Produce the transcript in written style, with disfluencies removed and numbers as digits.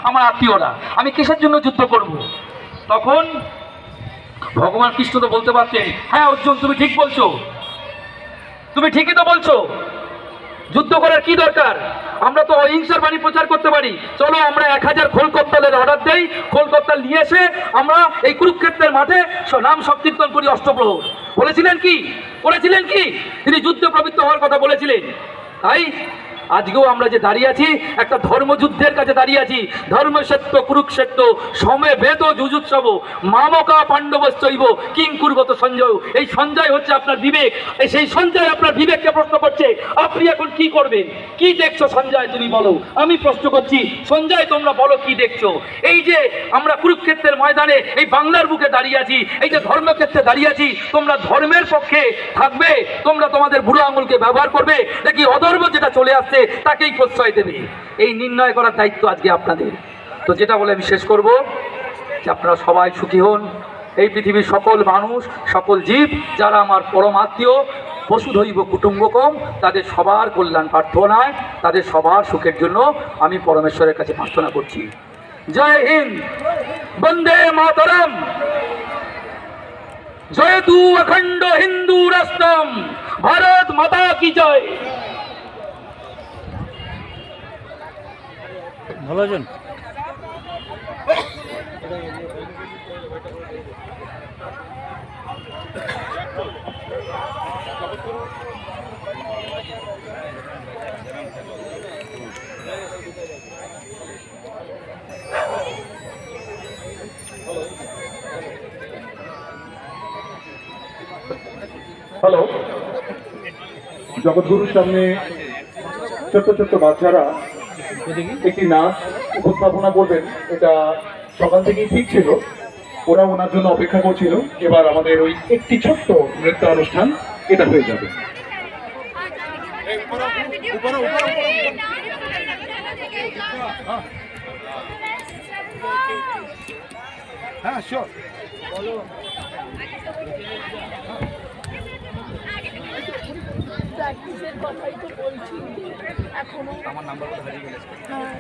আমার আত্মীয়রা, আমি কিসের জন্য যুদ্ধ করব? তখন ভগবান কৃষ্ণ তো বলতে পারতেন, হ্যাঁ অর্জুন তুমি ঠিক বলছো, তুমি ঠিকই তো বলছো, যুদ্ধ করার কি দরকার, আমরা তো অহিংসার বাণী প্রচার করতে পারি, চলো আমরা 1000 খোলকত্তালের অর্ডার দেই, খোলকত্তাল নিয়ে এসে আমরা এই কুরুক্ষেত্রের মাঠে নাম সংকীর্তন করি অষ্টপ্রহর। বলেছিলেন কি? বলেছিলেন কি? তিনি যুদ্ধে প্রবৃত্ত হওয়ার কথা বলেছিলেন। তাই আজকেও আমরা যে দাঁড়িয়ে আছি, একটা ধর্মযুদ্ধের কাছে দাঁড়িয়ে আছি। ধর্মক্ষেত্র কুরুক্ষেত্র সমে বেদ যুজুৎসব মামকা পাণ্ডবশ্চৈব কিং কুর্বত সঞ্জয়। এই সঞ্জয় হচ্ছে আপনার বিবেক, সেই সঞ্জয় আপনার বিবেককে প্রশ্ন করছে আপনি এখন কি করবেন, কি দেখছো সঞ্জয় তুমি বলো। আমি প্রশ্ন করছি সঞ্জয় তোমরা বলো কি দেখছো। এই যে আমরা কুরুক্ষেত্রের ময়দানে এই বাংলার বুকে দাঁড়িয়ে আছি, এই যে ধর্মক্ষেত্রে দাঁড়িয়ে আছি, তোমরা ধর্মের পক্ষে থাকবে, তোমরা তোমাদের বুড়ো আঙুলকে ব্যবহার করবে, নাকি অধর্ম যেটা চলে আসছে তাকেই প্রশ্রয় দেবে? এই নির্ণয় করার দায়িত্ব আজকে আপনাদের। তো যেটা বলে আমি শেষ করব যে আপনারা সবাই সুখী হন। এই পৃথিবীর সকল মানুষ, সকল জীব যারা আমার পরম আত্মীয়, বসুধৈব কুটুম্বকম, তাদের সবার কল্যাণ প্রার্থনায়, তাদের সবার সুখের জন্য আমি পরমেশ্বরের কাছে প্রার্থনা করছি। জয় হিন্দ, বন্দে মাতরম, জয়তু অখণ্ড হিন্দু রাষ্ট্রম, ভারত মাতা কি জয়। ভালো আছেন? হ্যালো, জগৎগুরুর সামনে ছোট্ট ছোট্ট বাচ্চারা একটি নাচ উপস্থাপনা করবেন, এটা সকাল থেকেই ঠিক ছিল, ওরা ওনার জন্য অপেক্ষা করছিল। এবার আমাদের ওই একটি ছোট্ট নৃত্য অনুষ্ঠান এটা হয়ে যাবে। হ্যাঁ শিওর। প্র্যাকটিসের কথাই তো বলছি, এখনো আমার নাম্বারটা হারিয়ে গেছে। হ্যাঁ